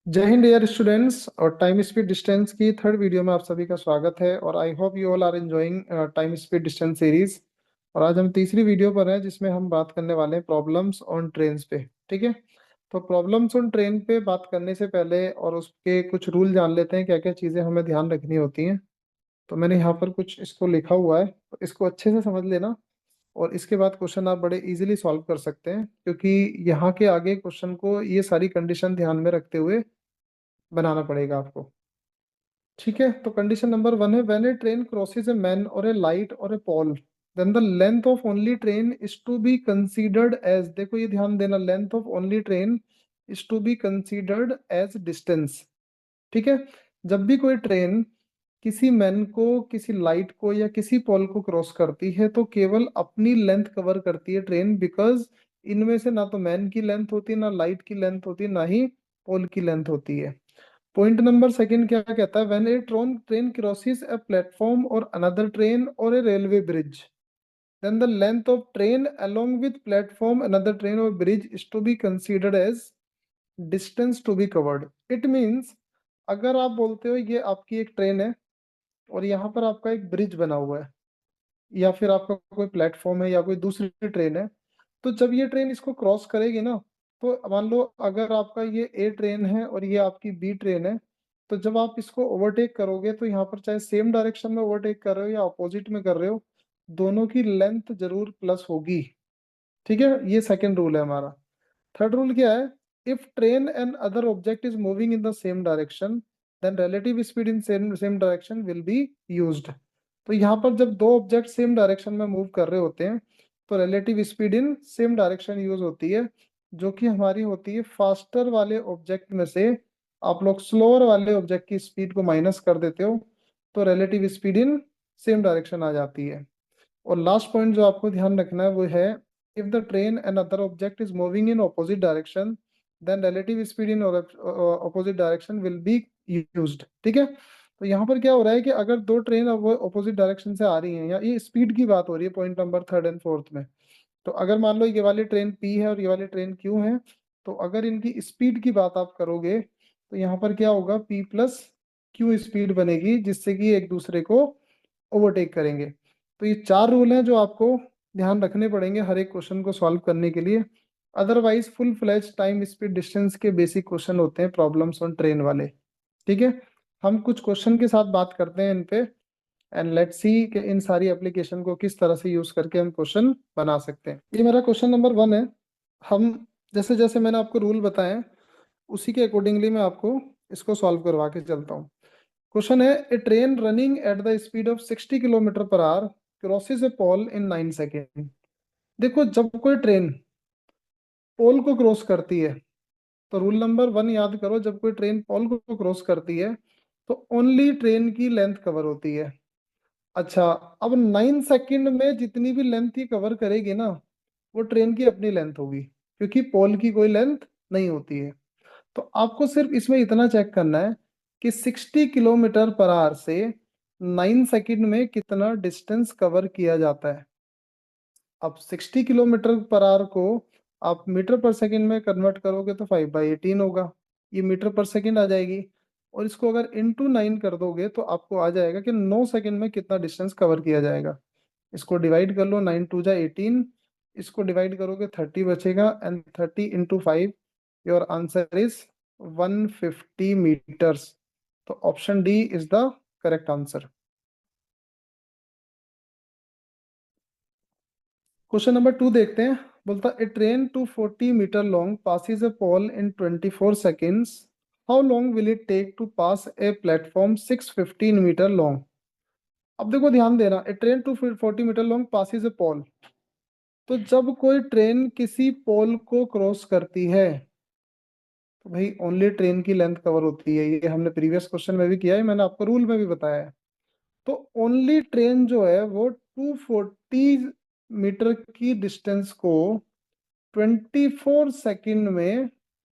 जय हिंद dear students. और टाइम स्पीड डिस्टेंस की थर्ड वीडियो में आप सभी का स्वागत है और I hope you all are enjoying time speed distance series. और आज हम तीसरी वीडियो पर हैं जिसमें हम बात करने वाले हैं प्रॉब्लम्स ऑन ट्रेन्स पे। ठीक है, तो प्रॉब्लम्स ऑन ट्रेन पे बात करने से पहले और उसके कुछ रूल जान लेते हैं, क्या क्या चीज़ें हमें ध्यान रखनी होती हैं। तो मैंने यहाँ पर कुछ इसको लिखा हुआ है, तो इसको अच्छे से समझ लेना और इसके बाद क्वेश्चन आप बड़े इजीली सॉल्व कर सकते हैं, क्योंकि यहाँ के आगे क्वेश्चन को ये सारी कंडीशन ध्यान में रखते हुए बनाना पड़ेगा आपको। ठीक है, तो कंडीशन नंबर वन है, when a train crosses a man और ए लाइट और a pole then the length of only train is to be considered as, देखो ये ध्यान देना, length of only train is to be considered as distance. ठीक है, जब भी कोई ट्रेन किसी मैन को, किसी लाइट को या किसी पोल को क्रॉस करती है तो केवल अपनी लेंथ कवर करती है ट्रेन, बिकॉज इनमें से ना तो मैन की लेंथ होती है, ना लाइट की लेंथ होती है, ना ही पोल की लेंथ होती है। पॉइंट नंबर सेकंड क्या कहता है, when a train crosses a platform और अनदर ट्रेन और a railway bridge then the length of train along with platform another train और bridge is to be considered as distance to be covered. It means, अगर आप बोलते हो ये आपकी एक ट्रेन है और यहाँ पर आपका एक ब्रिज बना हुआ है या फिर आपका कोई प्लेटफॉर्म है या कोई दूसरी ट्रेन है, तो जब ये ट्रेन इसको क्रॉस करेगी ना, तो मान लो अगर आपका ये ए ट्रेन है और ये आपकी बी ट्रेन है, तो जब आप इसको ओवरटेक करोगे तो यहाँ पर चाहे सेम डायरेक्शन में ओवरटेक कर रहे हो या अपोजिट में कर रहे हो, दोनों की लेंथ जरूर प्लस होगी। ठीक है, ये सेकंड रूल है हमारा। थर्ड रूल क्या है, if train and other object is moving in the same direction then relative speed in same same direction will be used. तो यहाँ पर जब दो ऑब्जेक्ट सेम डायरेक्शन में मूव कर रहे होते हैं तो relative speed in same direction use होती है, जो कि हमारी होती है फास्टर वाले ऑब्जेक्ट में से आप लोग स्लोअर वाले ऑब्जेक्ट की स्पीड को माइनस कर देते हो, तो relative speed in same direction आ जाती है। और लास्ट पॉइंट जो आपको ध्यान रखना है वो है, if the train and other object is moving in opposite direction then relative speed in opposite direction will be used. ठीक है, तो यहाँ पर क्या हो रहा है कि अगर दो ट्रेन ऑपोजिट डायरेक्शन से आ रही हैं, या ये स्पीड की बात हो रही है point number third and fourth में, तो अगर मान लो ये वाली ट्रेन पी है और ये वाली ट्रेन क्यू है, तो अगर इनकी स्पीड की बात आप करोगे तो यहाँ पर क्या होगा, पी प्लस क्यू स्पीड बनेगी जिससे कि एक दूसरे को ओवरटेक करेंगे। तो ये चार रूल हैं जो आपको ध्यान रखने पड़ेंगे हर एक क्वेश्चन को सॉल्व करने के लिए। Otherwise full fledge time speed distance के बेसिक क्वेश्चन होते हैं प्रॉब्लम्स ऑन ट्रेन वाले। ठीक है, हम कुछ क्वेश्चन के साथ बात करते हैं इन पे, एंड लेट्स सी कि इन सारी एप्लीकेशन को किस तरह से यूज करके हम क्वेश्चन बना सकते हैं। ये मेरा क्वेश्चन नंबर वन है। हम जैसे जैसे मैंने आपको रूल बताए उसी के अकॉर्डिंगली मैं आपको इसको सॉल्व करवा के चलता हूँ। क्वेश्चन है, a train running at the speed of 60 kilometre per hour crosses a pole in 9 second. देखो, जब कोई ट्रेन पोल को क्रॉस करती है, तो रूल नंबर वन याद करो, जब कोई ट्रेन पोल को क्रॉस करती है तो ओनली ट्रेन की लेंथ कवर होती है। अच्छा, अब 9 सेकंड में जितनी भी लेंथ ही कवर करेगी ना, वो ट्रेन की अपनी लेंथ होगी, क्योंकि पोल की कोई लेंथ नहीं होती है। तो आपको सिर्फ इसमें इतना चेक करना है कि 60 किलोमीटर पर आवर से 9 सेकंड में कितना डिस्टेंस कवर किया जाता है। अब 60 किलोमीटर पर आवर को आप मीटर पर सेकंड में कन्वर्ट करोगे तो 5/18 होगा, ये मीटर पर सेकंड आ जाएगी। और इसको अगर इंटू 9 कर दोगे तो आपको आ जाएगा कि 9 सेकंड में कितना डिस्टेंस कवर किया जाएगा। इसको डिवाइड कर लो, 9 2 जा 18, इसको डिवाइड करोगे 30 बचेगा, and 30 × 5, your answer is 150 metres. तो option D is the correct answer. Question number two देखते हैं। बोलता, a train 240 metre long passes a pole in 24 seconds. How long will it take to pass a platform 615 metre long? अब देखो ध्यान देना, a train 240 metre long passes a pole, तो जब कोई ट्रेन किसी पोल को क्रॉस करती है तो भाई ओनली ट्रेन की लेंथ कवर होती है। ये हमने प्रीवियस क्वेश्चन में भी किया है, मैंने आपको रूल में भी बताया है। तो ओनली ट्रेन जो है वो 240 मीटर की डिस्टेंस को 24 सेकंड में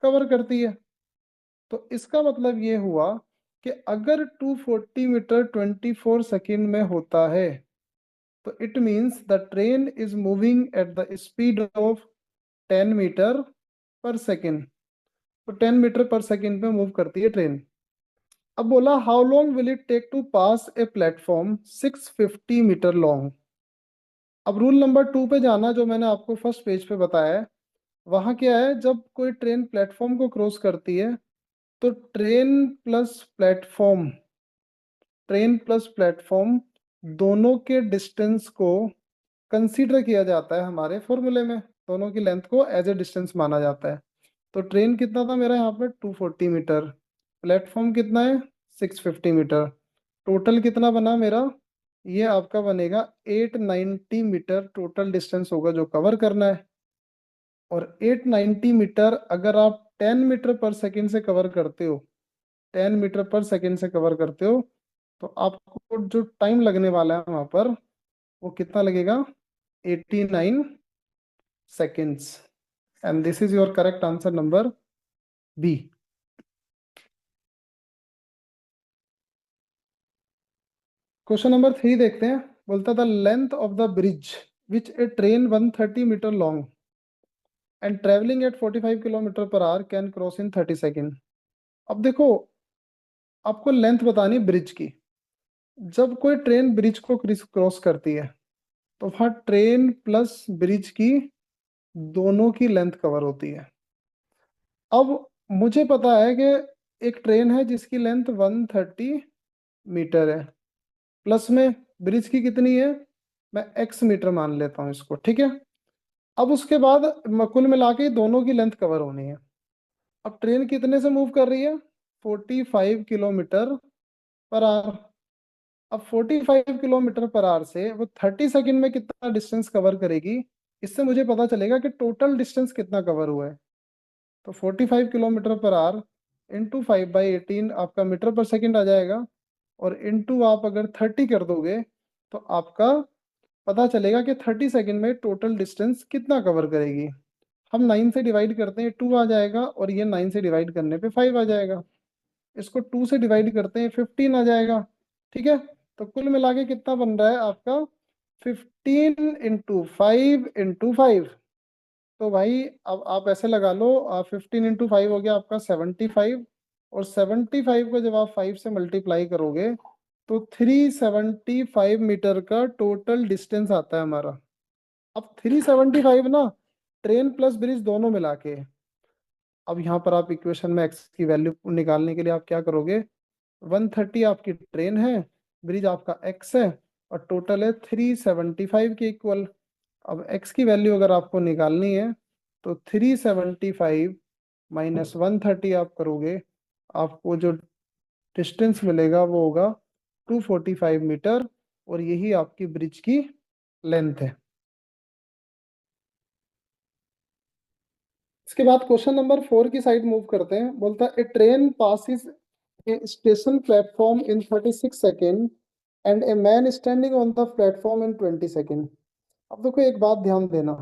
कवर करती है। तो इसका मतलब ये हुआ कि अगर 240 मीटर 24 सेकंड में होता है तो it means the train is moving at the speed of 10 metre per second. तो 10 मीटर पर सेकंड पे मूव करती है ट्रेन। अब बोला how long will it take to pass a platform 650 metre long. अब रूल नंबर 2 पे जाना, जो मैंने आपको फर्स्ट पेज पे बताया है। वहाँ क्या है, जब कोई ट्रेन प्लेटफॉर्म को क्रॉस करती है तो ट्रेन प्लस प्लेटफॉर्म दोनों के डिस्टेंस को कंसीडर किया जाता है हमारे फॉर्मूले में। दोनों की लेंथ को एज ए डिस्टेंस माना जाता है। तो ट्रेन कितना था मेरा यहाँ पे 240 मीटर, प्लेटफॉर्म कितना है 650 मीटर, टोटल कितना बना मेरा, ये आपका बनेगा 890 मीटर टोटल डिस्टेंस होगा जो कवर करना है। और 890 मीटर अगर आप 10 मीटर पर सेकंड से कवर करते हो, 10 मीटर पर सेकंड से कवर करते हो, तो आपको जो टाइम लगने वाला है वहां पर वो कितना लगेगा, 89 seconds. And this is your correct answer number B. Question number 3 देखते हैं। बोलता the length of the bridge which a train 130 metre long and travelling at 45 kilometre per hour can cross in 30 second. अब देखो, आपको length बतानी bridge की। जब कोई ट्रेन ब्रिज को क्रॉस करती है तो वहाँ ट्रेन प्लस ब्रिज की दोनों की लेंथ कवर होती है। अब मुझे पता है कि एक ट्रेन है जिसकी लेंथ 130 मीटर है, प्लस में ब्रिज की कितनी है, मैं x मीटर मान लेता हूँ इसको, ठीक है। अब उसके बाद कुल मिला के दोनों की लेंथ कवर होनी है। अब ट्रेन कितने से मूव कर रही है, 45 किलोमीटर पर आवर। अब 45 किलोमीटर पर आवर से वो 30 सेकेंड में कितना डिस्टेंस कवर करेगी, इससे मुझे पता चलेगा कि टोटल डिस्टेंस कितना कवर हुआ है। तो 45 किलोमीटर पर आवर इंटू 5/18 आपका मीटर पर सेकेंड आ जाएगा। और इंटू आप अगर 30 कर दोगे तो आपका पता चलेगा कि 30 सेकेंड में टोटल डिस्टेंस कितना कवर करेगी। हम 9 से डिवाइड करते हैं 2 आ जाएगा, और ये 9 से डिवाइड करने पे 5 आ जाएगा। इसको 2 से डिवाइड करते हैं 15 आ जाएगा, ठीक है। तो कुल मिला के कितना बन रहा है आपका, 15 इंटू 5 इंटू 5। तो भाई अब आप ऐसे लगा लो, 15 इंटू 5 हो गया आपका 75। और 75 को जब आप 5 से मल्टीप्लाई करोगे तो 375 मीटर का टोटल डिस्टेंस आता है हमारा। अब 375 ना, ट्रेन प्लस ब्रिज दोनों मिला के। अब यहाँ पर आप इक्वेशन में एक्स की वैल्यू निकालने के लिए आप क्या करोगे, 130 आपकी ट्रेन है, ब्रिज आपका एक्स है, और टोटल है 375 के इक्वल। अब x की वैल्यू अगर आपको निकालनी है तो 375 माइनस 130 आप करोगे, आपको जो डिस्टेंस मिलेगा वो होगा 245 मीटर। और यही आपकी ब्रिज की लेंथ है। इसके बाद क्वेश्चन नंबर 4 की साइड मूव करते हैं। बोलता है a train passes a station platform in 36 second and a man standing on the platform in 20 second. अब देखो एक बात ध्यान देना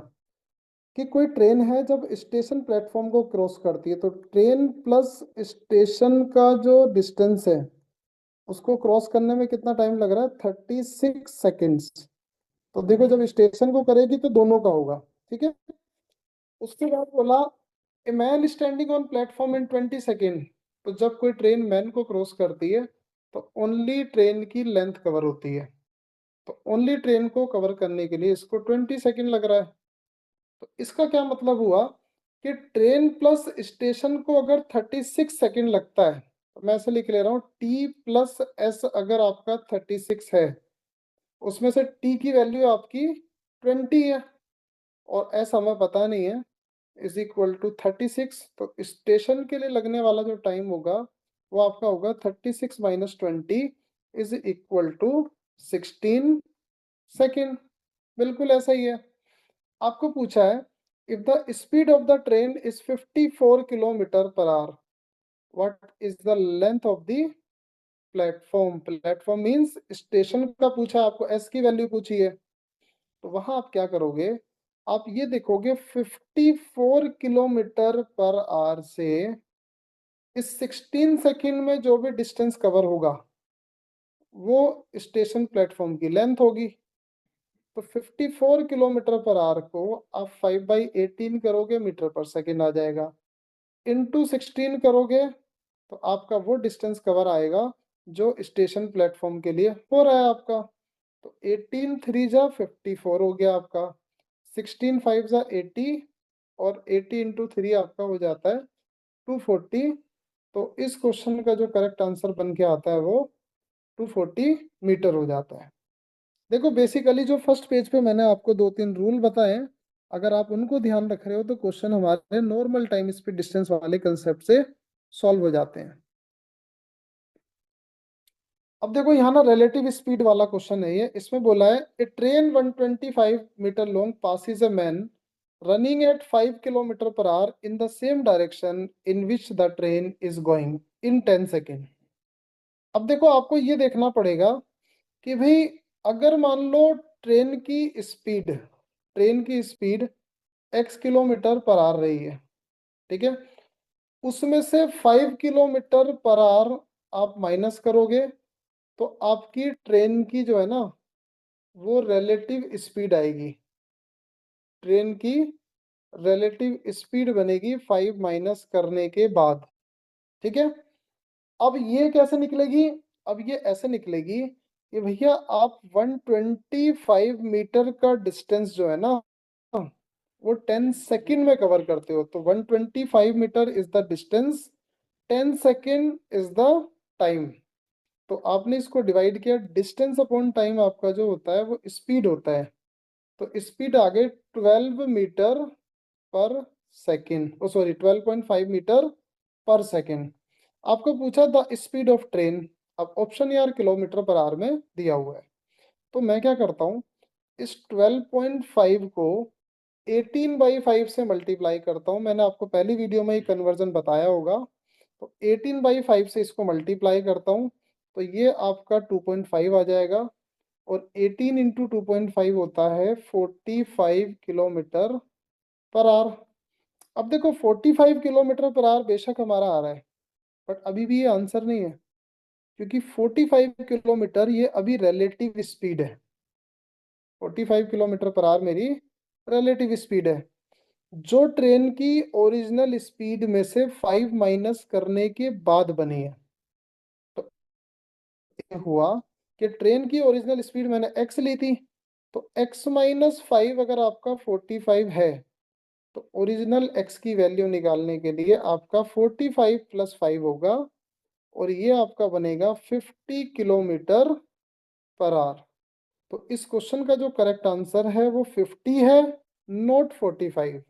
कि कोई ट्रेन है जब स्टेशन प्लेटफॉर्म को क्रॉस करती है तो ट्रेन प्लस स्टेशन का जो डिस्टेंस है उसको क्रॉस करने में कितना टाइम लग रहा है, 36 सेकेंड्स। तो देखो जब स्टेशन को करेगी तो दोनों का होगा, ठीक है। उसके बाद बोला ए man standing on platform in 20 second. तो जब कोई ट्रेन मैन को क्रॉस करती है तो ओनली ट्रेन की लेंथ कवर होती है। तो ओनली ट्रेन को कवर करने के लिए इसको 20 सेकेंड लग रहा है। तो इसका क्या मतलब हुआ कि ट्रेन प्लस स्टेशन को अगर 36 सेकेंड लगता है, तो मैं ऐसे लिख ले रहा हूँ T+S। अगर आपका 36 है, उसमें से T की वैल्यू आपकी 20 है और S हमें पता नहीं है, इज इक्वल टू 36। तो स्टेशन के लिए लगने वाला जो टाइम होगा वो आपका होगा 36 - 20 इज इक्वल टू 16 सेकेंड। बिल्कुल ऐसा ही है। आपको पूछा है if the speed of the train is 54 kilometre per our, what is the length of the platform. Platform means station का पूछा है, आपको एस की वैल्यू पूछी है। तो वहां आप क्या करोगे, आप ये देखोगे 54 किलोमीटर पर आवर से इस 16 सेकेंड में जो भी डिस्टेंस कवर होगा वो स्टेशन प्लेटफॉर्म की लेंथ होगी। तो 54 किलोमीटर पर आवर को आप 5/18 करोगे, मीटर पर सेकेंड आ जाएगा। इंटू 16 करोगे तो आपका वो डिस्टेंस कवर आएगा जो स्टेशन प्लेटफॉर्म के लिए हो रहा है आपका। तो 18 3 जा 54 हो गया आपका, 16 5 जा 80, और 80 इंटू 3 आपका हो जाता है 240। तो इस क्वेश्चन का जो करेक्ट आंसर बन के आता है वो 240 मीटर हो जाता है। देखो बेसिकली जो फर्स्ट पेज पे मैंने आपको 2-3 रूल बताए हैं, अगर आप उनको ध्यान रख रहे हो तो क्वेश्चन हमारे नॉर्मल टाइम स्पीड डिस्टेंस वाले कंसेप्ट से सॉल्व हो जाते हैं। अब देखो यहाँ ना रिलेटिव स्पीड वाला क्वेश्चन है ये, इसमें बोला है a train 125 metre long passes a man running at 5 kilometre per hour in the same direction in which the train is going in 10 second. अब देखो आपको ये देखना पड़ेगा कि भाई अगर मान लो ट्रेन की स्पीड ट्रेन की speed x kilometre per our रही है, ठीक है, उसमें से 5 किलोमीटर पर आवर आप माइनस करोगे तो आपकी ट्रेन की जो है ना वो रिलेटिव स्पीड आएगी। ट्रेन की रिलेटिव स्पीड बनेगी 5 माइनस करने के बाद, ठीक है। अब ये कैसे निकलेगी? अब ये ऐसे निकलेगी कि भैया आप 125 मीटर का डिस्टेंस जो है ना वो 10 सेकंड में कवर करते हो। तो 125 metre is the distance, 10 second is the time. तो आपने इसको डिवाइड किया, डिस्टेंस अपॉन टाइम आपका जो होता है वो स्पीड होता है। तो स्पीड आ गई 12 मीटर पर सेकेंड, ओ सॉरी 12.5 मीटर पर सेकेंड। आपको पूछा द स्पीड ऑफ ट्रेन, अब ऑप्शन यार किलोमीटर पर आवर में दिया हुआ है। तो मैं क्या करता हूँ, इस 12.5 को 18/5 से मल्टीप्लाई करता हूँ। मैंने आपको पहली वीडियो में ही कन्वर्जन बताया होगा। तो 18/5 से इसको मल्टीप्लाई करता हूँ तो ये आपका 2.5 आ जाएगा, और 18 इंटू 2.5 होता है 45 किलोमीटर पर आवर। अब देखो 45 किलोमीटर पर आवर बेशक हमारा आ रहा है, बट अभी भी ये आंसर नहीं है, क्योंकि 45 किलोमीटर ये अभी रिलेटिव स्पीड है। 45 किलोमीटर पर आवर मेरी रिलेटिव स्पीड है, जो ट्रेन की ओरिजिनल स्पीड में से 5 माइनस करने के बाद बनी है। तो ये हुआ कि ट्रेन की ओरिजिनल स्पीड मैंने x ली थी, तो x माइनस 5 अगर आपका 45 है तो ओरिजिनल x की वैल्यू निकालने के लिए आपका 45 प्लस 5 होगा, और ये आपका बनेगा 50 किलोमीटर पर आवर। तो इस क्वेश्चन का जो करेक्ट आंसर है वो 50 है, नॉट 45।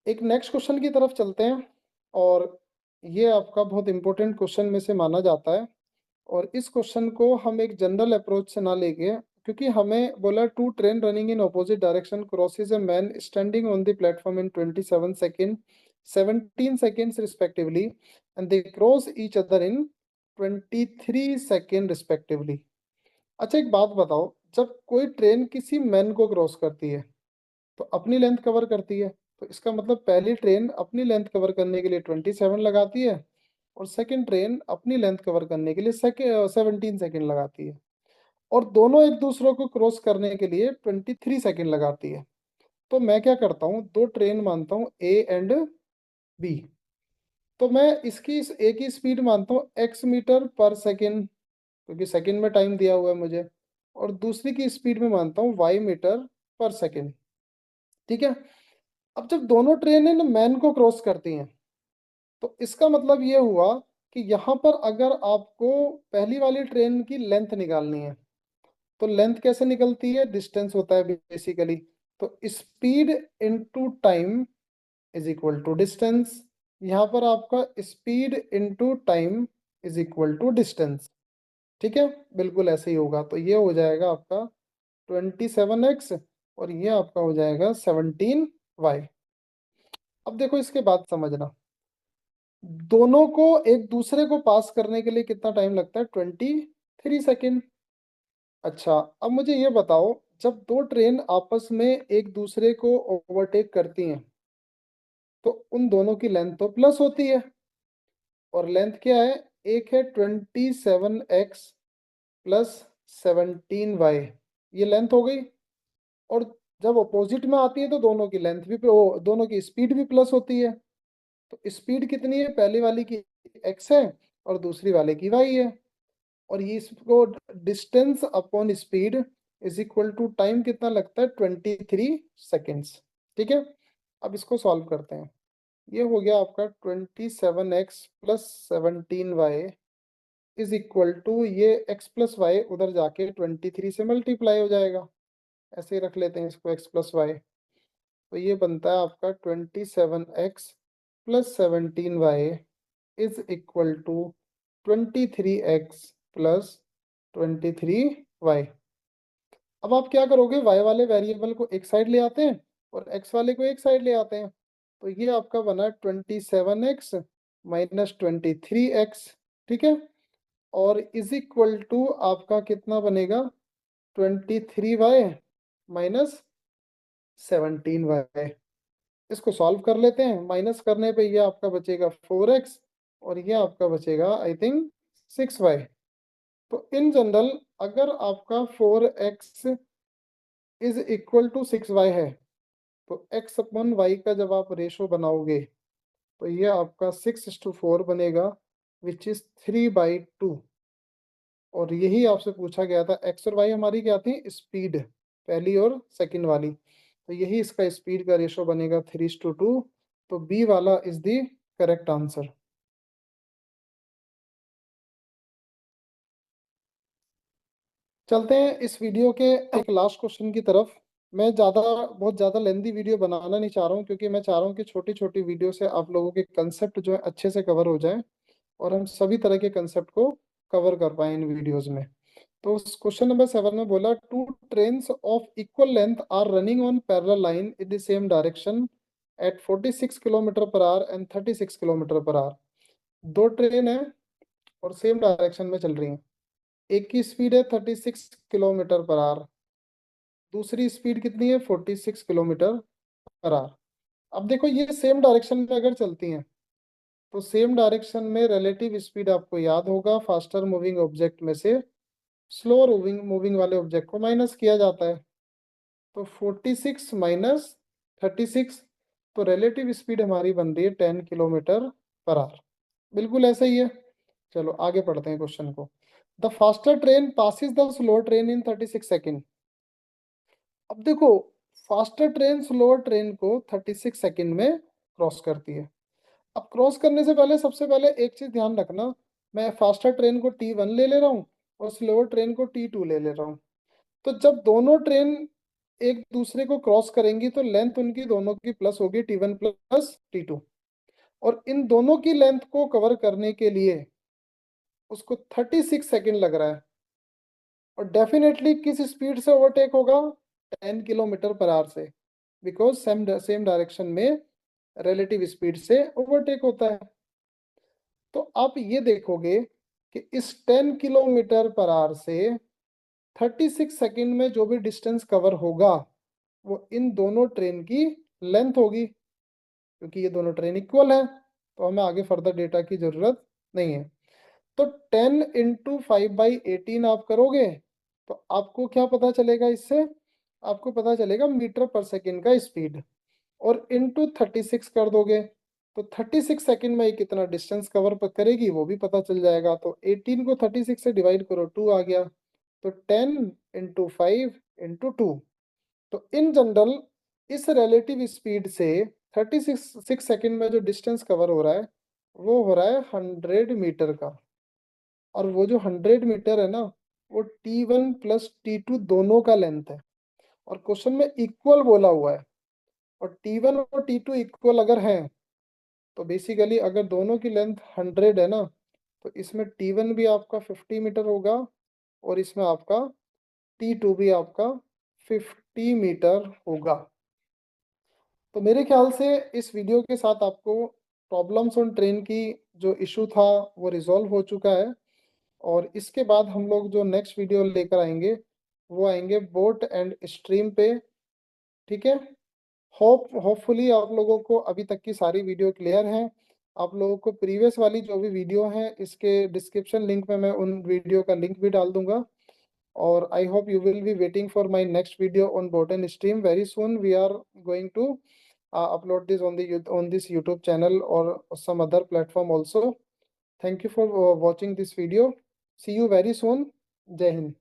एक नेक्स्ट क्वेश्चन की तरफ चलते हैं, और ये आपका बहुत इंपॉर्टेंट क्वेश्चन में से माना जाता है। और इस क्वेश्चन को हम एक जनरल अप्रोच से ना लेके, क्योंकि हमें बोला two train running in opposite direction crosses a man standing on the platform in 27 second 17 seconds respectively and they cross each other in 23 second respectively. अच्छा एक बात बताओ, जब कोई ट्रेन किसी मैन को क्रॉस करती है तो अपनी लेंथ कवर करती है, तो इसका मतलब पहली ट्रेन अपनी लेंथ कवर करने के लिए 27 लगाती है, और सेकंड ट्रेन अपनी लेंथ कवर करने के लिए 17 सेकंड लगाती है, और दोनों एक दूसरे को क्रॉस करने के लिए 23 सेकंड लगाती है। तो मैं क्या करता हूँ, दो ट्रेन मानता हूँ ए एंड बी। तो मैं इसकी इस ए की स्पीड मानता हूँ x मीटर पर सेकंड, क्योंकि सेकंड में टाइम दिया हुआ है मुझे, और दूसरी की स्पीड में मानता हूँ y मीटर पर सेकंड, ठीक है। अब जब दोनों ट्रेनें ना मैन को क्रॉस करती हैं तो इसका मतलब ये हुआ कि यहाँ पर अगर आपको पहली वाली ट्रेन की लेंथ निकालनी है तो लेंथ कैसे निकलती है, डिस्टेंस होता है बेसिकली। तो speed into time is equal to distance. यहाँ पर आपका speed into time is equal to distance, ठीक है, बिल्कुल ऐसे ही होगा। तो ये हो जाएगा आपका 27x, और ये आपका हो जाएगा 17y। अब देखो इसके बाद समझना, दोनों को एक दूसरे को पास करने के लिए कितना टाइम लगता है, 23 सेकेंड। अच्छा अब मुझे ये बताओ, जब दो ट्रेन आपस में एक दूसरे को ओवरटेक करती हैं तो उन दोनों की लेंथ तो प्लस होती है, और लेंथ क्या है, एक है 27x प्लस 17y, ये लेंथ हो गई। और जब अपोजिट में आती है तो दोनों की लेंथ भी दोनों की स्पीड भी प्लस होती है। तो स्पीड कितनी है, पहली वाली की x है और दूसरी वाले की y है। और ये इसको distance upon speed is equal to time कितना लगता है, 23 सेकेंड्स। ठीक है, अब इसको सॉल्व करते हैं। ये हो गया आपका 27x plus 17y is equal to, ये x प्लस वाई उधर जाके 23 से मल्टीप्लाई हो जाएगा। ऐसे ही रख लेते हैं इसको x प्लस वाई। तो ये बनता है आपका 27x plus 17y is equal to 23x plus 23y। अब आप क्या करोगे, y वाले वेरिएबल को एक साइड ले आते हैं और x वाले को एक साइड ले आते हैं। तो ये आपका बना 27x माइनस 23x। ठीक है, और इज इक्वल टू आपका कितना बनेगा, 23y माइनस 17y। इसको सॉल्व कर लेते हैं, माइनस करने पे ये आपका बचेगा 4x और ये आपका बचेगा आई थिंक 6y। तो इन जनरल अगर आपका 4x is equal to 6y है तो x अपॉन y का जब आप रेशो बनाओगे तो ये आपका 6:4 बनेगा, विच इज 3/2। और यही आपसे पूछा गया था, x और y हमारी क्या थी, स्पीड, पहली और सेकंड वाली। तो यही इसका स्पीड का रेशो बनेगा 3:2। तो बी वाला इज द करेक्ट आंसर। चलते हैं इस वीडियो के एक लास्ट क्वेश्चन की तरफ। मैं बहुत ज़्यादा लेंदी वीडियो बनाना नहीं चाह रहा हूँ, क्योंकि मैं चाह रहा हूँ कि छोटी छोटी वीडियो से आप लोगों के कंसेप्ट जो है अच्छे से कवर हो जाए और हम सभी तरह के कंसेप्ट को कवर कर पाए इन वीडियोस में। तो क्वेश्चन नंबर 7 में बोला, two trains of equal length are running on parallel line in the same direction at 46 kilometre per hour and 36 kilometre per hour. दो ट्रेन है और सेम डायरेक्शन में चल रही हैं। एक की स्पीड है 36 किलोमीटर पर आवर, दूसरी स्पीड कितनी है 46 किलोमीटर पर आवर। अब देखो ये सेम डायरेक्शन में अगर चलती हैं तो सेम डायरेक्शन में रिलेटिव स्पीड आपको याद होगा, फास्टर मूविंग ऑब्जेक्ट में से स्लो मूविंग मूविंग वाले ऑब्जेक्ट को माइनस किया जाता है। तो 46 माइनस 36, तो रिलेटिव स्पीड हमारी बन रही है 10 किलोमीटर पर आवर। बिल्कुल ऐसा ही है। चलो आगे पढ़ते हैं क्वेश्चन को। The faster train passes the slow train in 36 second. अब देखो, फास्टर ट्रेन स्लोअर ट्रेन को 36 सेकेंड में क्रॉस करती है। अब क्रॉस करने से पहले सबसे पहले एक चीज ध्यान रखना, मैं फास्टर ट्रेन को T1 ले ले रहा हूँ और स्लोअर ट्रेन को T2 ले ले रहा हूँ। तो जब दोनों ट्रेन एक दूसरे को क्रॉस करेंगी तो लेंथ उनकी दोनों की प्लस होगी, T1 प्लस T2। और इन दोनों की लेंथ को कवर करने के लिए उसको 36 सेकेंड लग रहा है। और डेफिनेटली किस स्पीड से ओवरटेक होगा, 10 किलोमीटर पर आवर से, बिकॉज सेम डायरेक्शन में रिलेटिव स्पीड से ओवरटेक होता है। तो आप ये देखोगे कि इस 10 किलोमीटर पर आवर से 36 सेकेंड में जो भी डिस्टेंस कवर होगा वो इन दोनों ट्रेन की लेंथ होगी, क्योंकि ये दोनों ट्रेन इक्वल है। तो हमें आगे फर्दर डेटा की जरूरत नहीं है। तो 10 इंटू 5/18 आप करोगे तो आपको क्या पता चलेगा, इससे आपको पता चलेगा मीटर पर सेकेंड का स्पीड। और इंटू 36 कर दोगे तो 36 सेकेंड में ये कितना डिस्टेंस कवर करेगी वो भी पता चल जाएगा। तो 18 को 36 से डिवाइड करो, 2 आ गया। तो 10 इंटू 5 इंटू 2। तो इन जनरल इस रिलेटिव स्पीड से 36 सेकेंड में जो डिस्टेंस कवर हो रहा है वो हो रहा है 100 मीटर का। और वो जो 100 मीटर है ना, वो T1 प्लस T2 दोनों का लेंथ है। और क्वेश्चन में इक्वल बोला हुआ है, और T1 और T2 इक्वल अगर हैं तो बेसिकली अगर दोनों की लेंथ 100 है ना, तो इसमें T1 भी आपका 50 मीटर होगा और इसमें आपका T2 भी आपका 50 मीटर होगा। तो मेरे ख्याल से इस वीडियो के साथ आपको प्रॉब्लम्स ऑन ट्रेन की जो इशू था वो रिजॉल्व हो चुका है। और इसके बाद हम लोग जो नेक्स्ट वीडियो लेकर आएंगे वो आएंगे बोट एंड स्ट्रीम पे। ठीक है, होपफुली आप लोगों को अभी तक की सारी वीडियो क्लियर हैं। आप लोगों को प्रीवियस वाली जो भी वीडियो है इसके डिस्क्रिप्शन लिंक में मैं उन वीडियो का लिंक भी डाल दूंगा। और I hope you will be waiting for my next video on botany stream. Very soon we are going to upload this on this YouTube channel or some other platform also. Thank you for watching this video. See you very soon. Jai Hind.